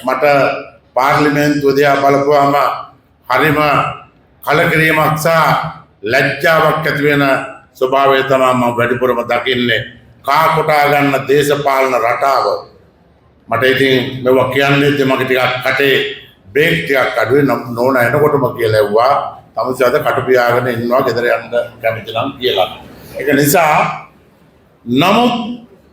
මට පාර්ලිමේන්තුව දිහා බලපුවාම හරිම කලකිරීමක් සහ ලැජ්ජාවක් ඇති වෙන ස්වභාවය තමයි මම වැඩිපුරම දකින්නේ. කා කොටා ගන්න දේශපාලන රටාව. මට ඉතින් මේවා කියන්නේ මගේ ටිකක් කටේ බ්‍රේක් ටිකක් අඩුවේ නෝන එනකොටම කියලා ඇව්වා. තමසි අද කට පියාගෙන ඉන්නවා ගෙදර යන්න කැමති නම් කියලා. ඒක නිසා නමුත්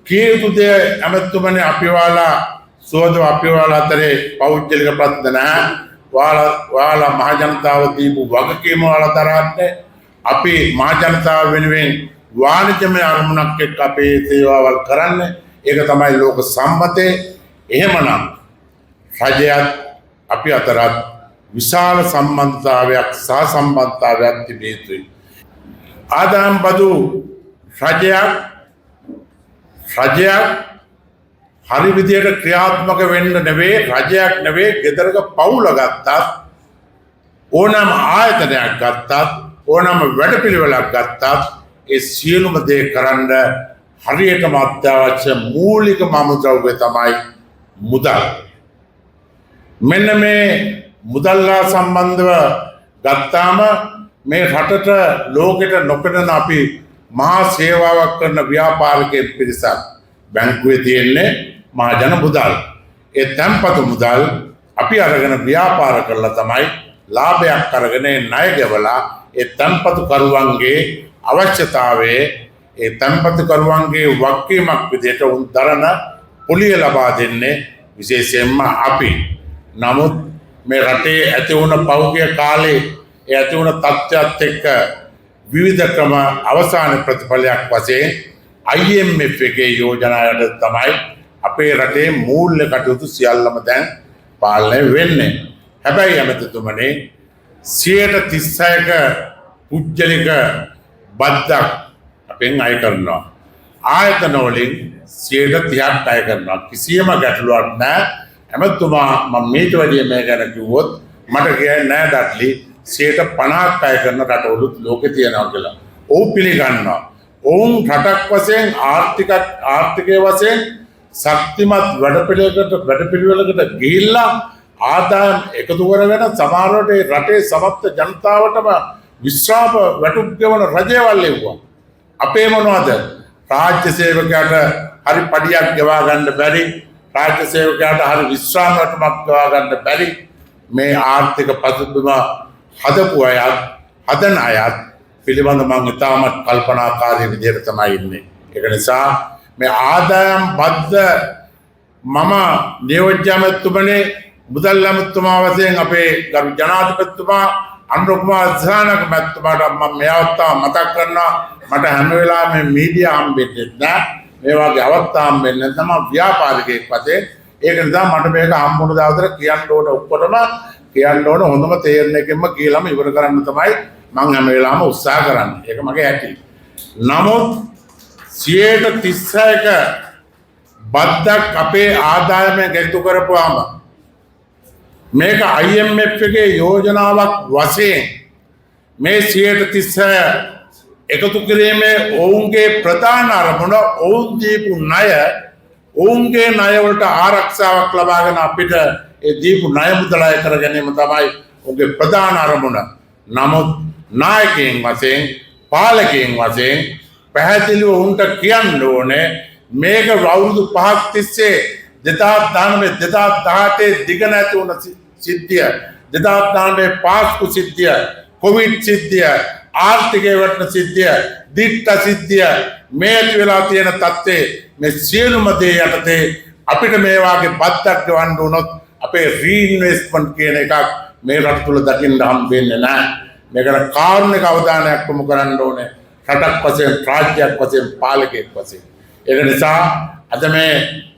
කීයුතු දේ අමතුමනේ අපිවාලා සෝදව අපිවාලා අතරේ පෞද්ගලික ප්‍රශ්න නැහැ. වාලා මහ ජනතාව දීපු වගකීම වල තරන්නේ අපි මහ ජනතාව වෙනුවෙන් වාණිජමය අරමුණක් එක්ක අපේ සේවාවල් කරන්නේ. ඒක තමයි ලෝක සම්මතය. එහෙමනම් රජයත් අපි අතරත් විශාල සම්බන්ධතාවයක් සහසම්බන්ධතාවයක් තිබිය යුතුයි. ආදායම් බදු රජයක් හරි විදියට ක්‍රියාත්මක වෙන්න නෙවෙයි, රජයක් නෙවෙයි, ගෙදරක පවුල ගත්තත් ඕනෑම ආයතනයක් ගත්තත් ඕනෑම වැඩපිළිවෙලක් ගත්තත් ඒ සියලුම දේ කරන්න හරියටම අත්‍යවශ්‍ය මූලිකම අමුද්‍රව්‍ය තමයි මුදල්. මෙන්න මේ මුදල්ලා සම්බන්ධව ගත්තාම මේ රටට ලෝකෙට නොපෙනෙන අපි මහා සේවාවක් කරන ව්‍යාපාරිකයෙක් පිරිසක්. බැංකුවේ තියෙන්නේ මහජන මුදල්. ඒ තැන්පතු මුදල් අපි අරගෙන ව්‍යාපාර කරලා තමයි ලාභයක් අරගෙන ණය ගෙවලා ඒ තැන්පතු කරුවන්ගේ අවශ්‍යතාවයේ ඒ තැන්පතු කරුවන්ගේ වගකීමක් විදිහට උන් දරන පොලිය ලබා දෙන්නේ විශේෂයෙන්ම අපි. නමුත් මේ රටේ ඇති වුණ පෞද්ගලික කාලේ ඒ ඇති වුණ තත්ත්වයක් එක්ක විවිධ ක්‍රම අවසාන ප්‍රතිඵලයක් වශයෙන් IMF එකේ යෝජනාවට තමයි අපේ රටේ මූල්‍ය කටයුතු සියල්ලම දැන් පාලනය වෙන්නේ. හැබැයි ඇමතිතුමනි 36ක පුජ්‍යලික බද්දක් අපෙන් අය කරනවා. ආයතන වලින් 30ක් අය කරනවා. කිසියම් ගැටලුවක් නැහැ. ඇමතුමා මම මේට වැඩිය මේ ගැන කිව්වොත් මට කියන්නේ නෑ ඩඩ්ලි 50ක් අය කරන රටවලුත් ලෝකේ තියෙනවා කියලා. ඔව් පිළිගන්නවා. ඔවුන් රටක් වශයෙන් ආර්ථිකයේ වශයෙන් ශක්තිමත් වැඩපිළිවෙලකට ගිහිල්ලා ආදායම් එකතු කරගෙන සමහරවිට රටේ සමස්ත ජනතාවටම විශ්‍රාම වැටුප් ගෙවන රජයවල් ලැබුවා. අපේ මොනවද? රාජ්‍ය සේවකයාට හරි පඩියක් ගෙවා ගන්න බැරි, රාජ්‍ය සේවකයාට හරි විශ්‍රාම වැටුපක් ගෙවා ගන්න බැරි මේ ආර්ථික පසුබිම හදපු අයත් හදන අයත් පිළිබඳ මම ඉතාමත් කල්පනාකාරී විදිහට තමයි ඉන්නේ. ඒක නිසා මේ ආදායම් බද්ද මම නියෝජ්‍ය ඇමතුමනේ මුදල් ඇමතුමා වශයෙන් අපේ ගරු ජනාධිපතිතුමා අනුර කුමාර දිසානායක මැතිතුමාට මම මේ අවස්ථාව මතක් කරනවා. මට හැම වෙලාවෙම මීඩියා හම්බෙන්නේ නැහැ. මේ වගේ අවස්ථා හම්බෙන්නේ තමයි ව්‍යාපාරිකයෙක් වශයෙන්. ඒක නිසා මට මේක හම්බුන දවසට කියන්න ඕන ඔක්කොටම කියන්න ඕන හොඳම තේරෙන එකෙන්ම කියලාම ඉවර කරන්න තමයි මම හැම වෙලාවෙම උත්සාහ කරන්නේ. ඒක මගේ ඇති. නමුත් 36ක බද්දක් අපේ ආදායමෙන් එකතු කරපුවාම මේක IMF එකේ යෝජනාවක් වශයෙන් මේ 36 එකතු කිරීමේ ඔවුන්ගේ ප්‍රධාන අරමුණ ඔවුන් දීපු ණය ඔවුන්ගේ ණය වලට ආරක්ෂාවක් ලබාගෙන අපිට ඒ දීපු ණය මුදල් අය කර ගැනීම තමයි ඔවුන්ගේ ප්‍රධාන අරමුණ. නමුත් නායකයන් වශයෙන් පාලකයන් වශයෙන් පැහැදිලිව උන්ට කියන්න ඕනේ මේක අවුරුදු 5ක් තිස්සේ 2019 දිග නැති වුණ සිද්ධිය, 2019 පාස්කු සිද්ධිය, කොවිඩ් සිද්ධිය, ආර්ථිකයේ වටන සිද්ධිය, දිට්ඨ සිද්ධිය, මේ ඇති වෙලා තියෙන තත්ත්වයේ මේ සියලුම දේ යටතේ අපිට මේ වාගේ බද්දක් ගවන්න උනොත් අපේ රීඉන්වෙස්ට්මන්ට් කියන එකක් මේ රට තුල දකින්න හම් වෙන්නේ නැහැ. මේකට කාරුණික අවධානයක් යොමු කරන්න ඕනේ. රටක් වශයෙන්, රාජ්‍යයක් වශයෙන්, පාලකයෙක් වශයෙන්. ඒක නිසා අද මේ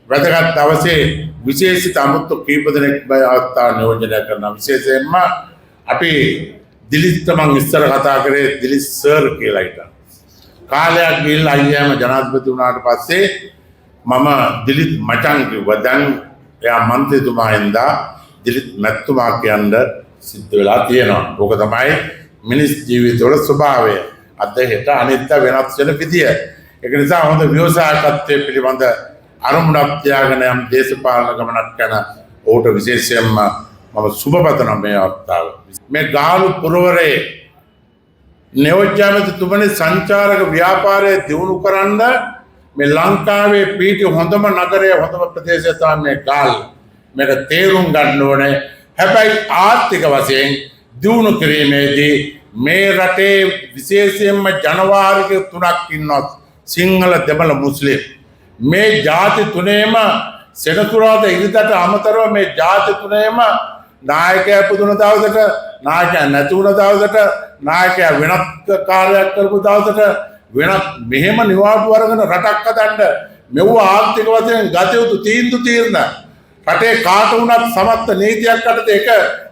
වැදගත් දවසේ විශේෂිත අමුතු කීප දෙනෙක් අවස්ථාව නියෝජනය කරන විශේෂයෙන්ම අපි දිලිත් මං ඉස්සර කතා කරේ දිලිත් සර් කියලා හිටා. කාලයක් ගිහිල්ලා අයියාම ජනාධිපති වුණාට පස්සේ මම දිලිත් මචං කිව්වා. දැන් එයා මන්ත්‍රීතුමා හින්දා දිලිත් මැතිතුමා කියන්න සිද්ධ වෙලා තියෙනවා. ඕක තමයි මිනිස් ජීවිතවල ස්වභාවය. අද හෙට අනිත් වෙනස් වෙන විදිය. ඒක නිසා හොඳ ව්‍යවසායකත්වයේ පිළිබඳ අරමුණක් තියාගෙන යම් දේශපාලන ගමනක් යන ඔහුට විශේෂයෙන්ම මම සුබ පතනවා මේ අවස්ථාව. මේ ගාලු පුරවරේ නියෝජ්‍යමැතිතුමනි සංචාරක ව්‍යාපාරය දියුණු කරන්න මේ ලංකාවේ පීටි හොඳම නගරය හොඳම ප්‍රදේශය තමයි මේ ගාල්ල. මේක තේරුම් ගන්න ඕනේ. හැබැයි ආර්ථික වශයෙන් දියුණු කිරීමේදී මේ රටේ විශේෂයෙන්ම ජනවාරික තුනක් ඉන්නවා. සිංහල, දෙමළ, මුස්ලිම්. මේ ජාති තුනේම සෙනසුරාදා ඉරිදට අමතරව මේ ජාති තුනේම නායකයා පුදුන දවසට, නායකයා නැති වුණ දවසට, නායකයා වෙනත් කාර්යයක් කරපු දවසට වෙනත් මෙහෙම නිවාඩු අරගෙන රටක් හදන්න මෙව ආර්ථික වශයෙන් ගත යුතු තීරණ රටේ කාට වුණත් සමත්ත නීතියක් යටතේ එක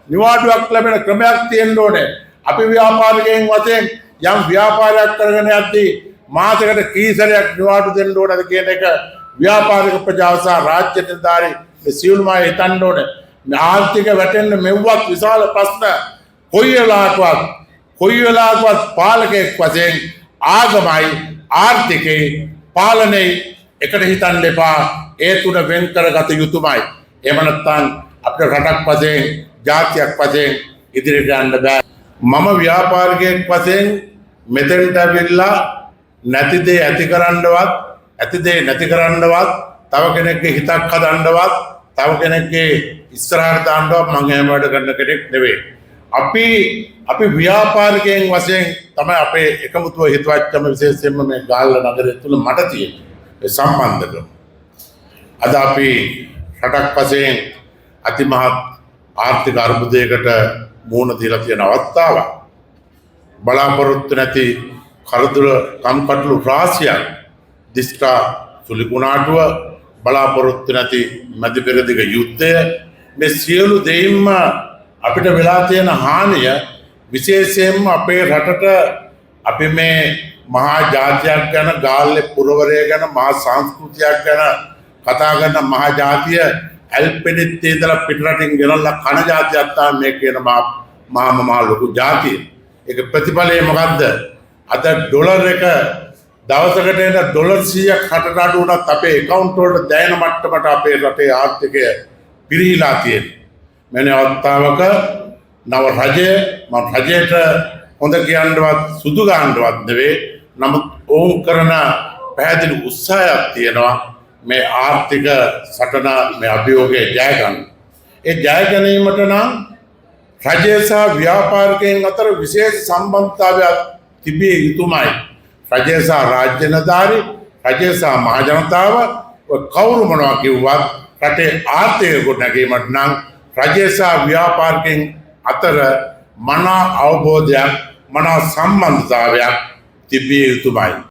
නිවාඩුවක් ලැබෙන ක්‍රමයක් තියෙන්න ඕනේ. අපි ව්‍යාපාරිකයන් වශයෙන් යම් ව්‍යාපාරයක් කරගෙන යද්දී මාසයකට කී සැරයක් නිවාඩු දෙන්න ඕනද කියන එක ව්‍යාපාරික ප්‍රජාව සහ රාජ්‍ය නිලධාරී මේ සියලුම අය හිතන්න ඕනේ. මේ ආර්ථික වැටෙන්න මෙව්වත් විශාල ප්‍රශ්න කොයි වෙලාවකවත් පාලකයෙක් වශයෙන් ආගමයි ආර්ථිකේ පාලනයේ එකට හිතන්න එපා. ඒ තුන වෙන් කරගත යුතුමයි. එහෙම නැත්නම් අපේ රටක් වශයෙන් ජාතියක් වශයෙන් ඉදිරියට යන්න බෑ. මම ව්‍යාපාරිකයෙක් වශයෙන් මෙතෙන්ට ඇවිල්ලා නැති දේ ඇති කරන්නවත් ඇති දේ නැති කරන්නවත් තව කෙනෙක්ගේ හිතක් හදන්නවත් තව කෙනෙක්ගේ ඉස්සරහට දාන්නවත් මම එහෙම වැඩ කරන කෙනෙක් නෙවෙයි. අපි ව්‍යාපාරිකයන් වශයෙන් තමයි අපේ එකමුතුව හිතවච්චම විශේෂයෙන්ම මේ ගාල්ල නගරය තුළ මට තියෙන සම්බන්ධකම. අද අපි රටක් වශයෙන් අතිමහත් ආර්ථික අර්බුදයකට මුහුණ දීලා තියෙන අවස්ථාවක්. බලාපොරොත්තු නැති කරදර කම්කටොළු රාශියක් දිස්ත්‍රා සුලිකුණාටුව බලාපොරොත්තු නැති මැදිපෙරදිග යුද්ධය මේ සියලු දෙයින්ම අපිට වෙලා තියෙන හානිය විශේෂයෙන්ම අපේ රටට අපි මේ මහා ජාතියක් ගැන ගාල්ලේ පුරවරය ගැන මහා සංස්කෘතියක් ගැන කතා කරන මහා ජාතිය ඇල්පෙනිත් ඉඳලා පිටරටින් ගෙනල්ලා කන ජාතියක් තමයි මේ කියන මහා ලොකු ජාතිය. ඒක ප්‍රතිඵලය මොකද්ද? අද ඩොලර් එක දවසකට එන ඩොලර් 100ක් රටට අඩු වුණත් අපේ account වලට දැනෙන මට්ටමට අපේ රටේ ආර්ථිකය පිරිහිලා තියෙනවා. මෙන්න අවස්ථාවක නව රජය මම රජයට හොඳ කියන්නවත් සුදු ගන්නවත් නෙවෙයි. නමුත් ඕම් කරන පැහැදිලි උත්සාහයක් තියෙනවා මේ ආර්ථික සටන මේ අභියෝගයේ ජය ගන්න. ඒ ජය ගැනීමට නම් රජය සහ ව්‍යාපාරිකයන් අතර විශේෂ සම්බන්ධතාවයක් තිබිය යුතුමයි. රජය සහ රාජ්‍ය නිලධාරී, රජය සහ මහ ජනතාව කවුරු මොනවා කිව්වත් රටේ ආර්ථික ගොඩනැගීමට නම් රජය සහ ව්‍යාපාරිකයන් අතර මනා අවබෝධයක්, මනා සම්බන්ධතාවයක් තිබිය යුතුමයි.